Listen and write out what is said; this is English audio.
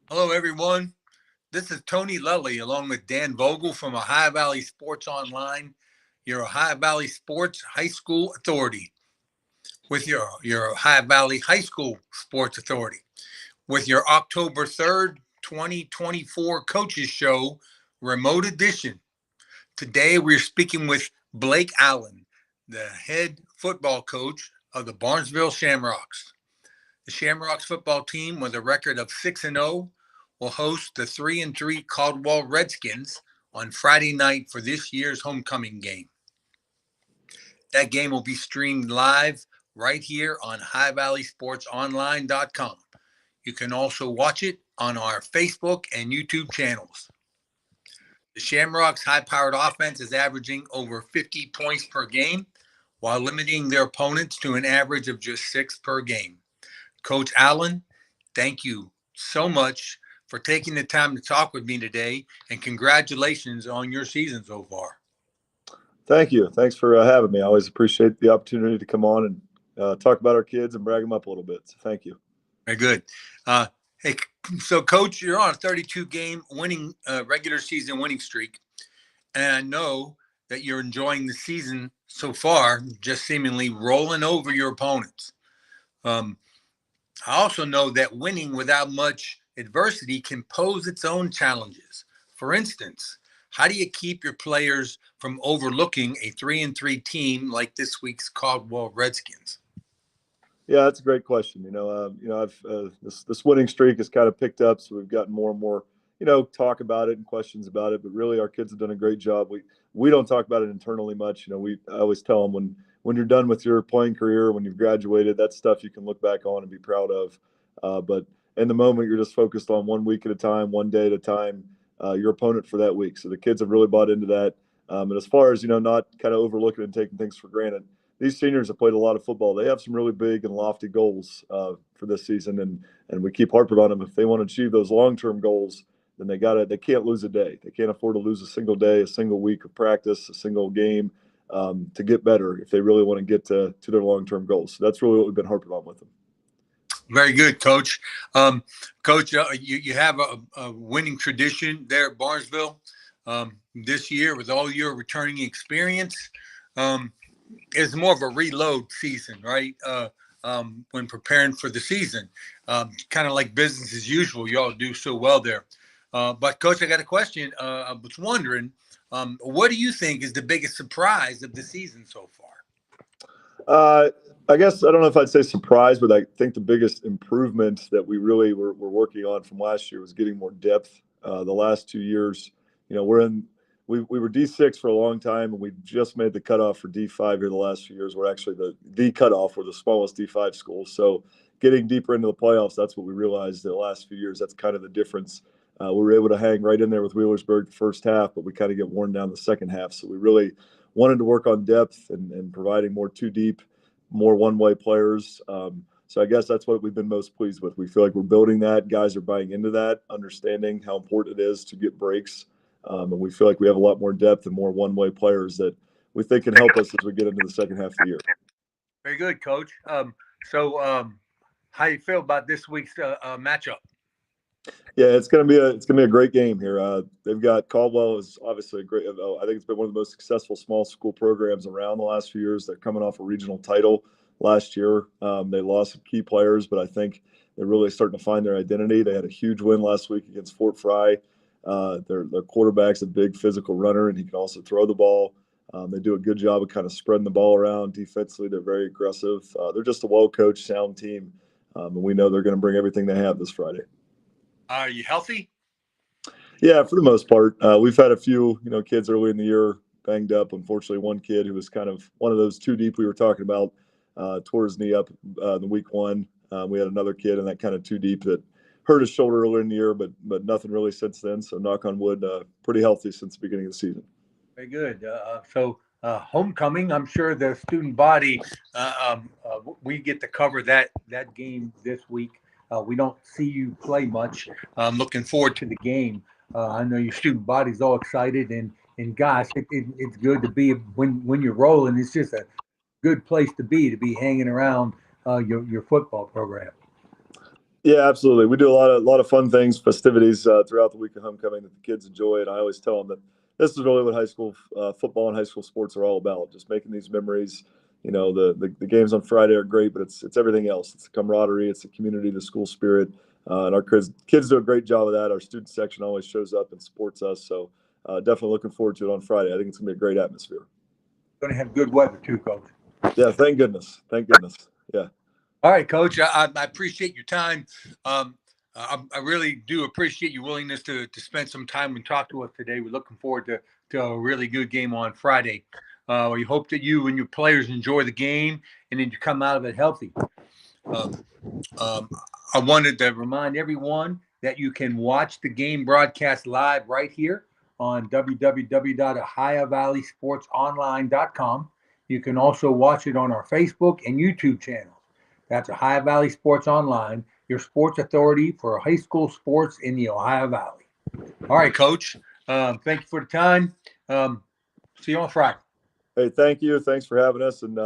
Hello, everyone. This is Tony Lully along with Dan Vogel from Ohio Valley Sports Online, your Ohio Valley Sports High School Authority, with your Ohio Valley High School Sports Authority, with your October 3rd, 2024 Coaches Show remote edition. Today, we're speaking with Blake Allen, the head football coach of the Barnesville Shamrocks. The Shamrocks football team, with a record of 6-0, will host the 3-3 Caldwell Redskins on Friday night for this year's homecoming game. That game will be streamed live right here on HighValleySportsOnline.com. You can also watch it on our Facebook and YouTube channels. The Shamrocks' high-powered offense is averaging over 50 points per game, while limiting their opponents to an average of just 6 per game. Coach Allen, thank you so much for taking the time to talk with me today, and congratulations on your season so far. Thank you. Thanks for having me. I always appreciate the opportunity to come on and talk about our kids and brag them up a little bit. So thank you. Very good. Hey, so Coach, you're on a 32-game winning regular season winning streak, and I know that you're enjoying the season so far, just seemingly rolling over your opponents. I also know that winning without much adversity can pose its own challenges. For instance, how do you keep your players from overlooking a 3-3 team like this week's Caldwell Redskins? Yeah, that's a great question. I've this winning streak has kind of picked up, so we've gotten more and more, talk about it and questions about it. But really, our kids have done a great job. We don't talk about it internally much. I always tell them when you're done with your playing career, when you've graduated, that's stuff you can look back on and be proud of. But in the moment, you're just focused on 1 week at a time, 1 day at a time, your opponent for that week. So the kids have really bought into that. And as far as not kind of overlooking and taking things for granted, these seniors have played a lot of football. They have some really big and lofty goals for this season, and we keep harping on them. If they want to achieve those long-term goals, then they can't lose a day. They can't afford to lose a single day, a single week of practice, a single game to get better if they really want to get to their long-term goals. So that's really what we've been harping on with them. Very good, Coach. Coach, you have a winning tradition there at Barnesville this year with all your returning experience. It's more of a reload season, right? When preparing for the season, kind of like business as usual. Y'all do so well there. But Coach, I got a question. I was wondering, what do you think is the biggest surprise of the season so far? I guess I don't know if I'd say surprise, but I think the biggest improvement that we really were working on from last year was getting more depth. The last 2 years, we were D6 for a long time, and we just made the cutoff for D5 here the last few years. We're actually the cutoff. We're the smallest D5 school. So getting deeper into the playoffs, that's what we realized the last few years. That's kind of the difference. We were able to hang right in there with Wheelersburg the first half, but we kind of get worn down the second half. So we really wanted to work on depth and providing more two deep, more one-way players. So I guess that's what we've been most pleased with. We feel like we're building that. Guys are buying into that, understanding how important it is to get breaks. And we feel like we have a lot more depth and more one-way players that we think can help us as we get into the second half of the year. Very good, Coach. How you feel about this week's matchup? Yeah, it's gonna be a great game here. They've got Caldwell is obviously a great. I think it's been one of the most successful small school programs around the last few years. They're coming off a regional title last year. They lost some key players, but I think they're really starting to find their identity. They had a huge win last week against Fort Fry. Their quarterback's a big physical runner, and he can also throw the ball. They do a good job of kind of spreading the ball around defensively. They're very aggressive. They're just a well-coached, sound team, and we know they're going to bring everything they have this Friday. Are you healthy? Yeah, for the most part. We've had a few, kids early in the year banged up. Unfortunately, one kid who was kind of one of those too deep we were talking about tore his knee up in week one. We had another kid in that kind of too deep that hurt his shoulder earlier in the year, but nothing really since then. So knock on wood, pretty healthy since the beginning of the season. Very good. Homecoming, I'm sure the student body, we get to cover that game this week. We don't see you play much. I'm looking forward to the game. I know your student body's all excited, and gosh, it's good to be when you're rolling. It's just a good place to be hanging around your football program. Yeah, absolutely. We do a lot of fun things, festivities throughout the week of homecoming that the kids enjoy, and I always tell them that this is really what high school football and high school sports are all about. Just making these memories. You know, the games on Friday are great, but it's everything else. It's the camaraderie, it's the community, the school spirit, and our kids do a great job of that. Our student section always shows up and supports us, so definitely looking forward to it on Friday. I think it's gonna be a great atmosphere. Going to have good weather too, Coach. Yeah, thank goodness, thank goodness. Yeah. All right, Coach. I appreciate your time. I really do appreciate your willingness to spend some time and talk to us today. We're looking forward to a really good game on Friday. We hope that you and your players enjoy the game and then you come out of it healthy. Um, I wanted to remind everyone that you can watch the game broadcast live right here on www.ohiovalleysportsonline.com. You can also watch it on our Facebook and YouTube channels. That's Ohio Valley Sports Online, your sports authority for high school sports in the Ohio Valley. All right, Coach. Thank you for the time. See you on Friday. Hey, thank you. Thanks for having us, and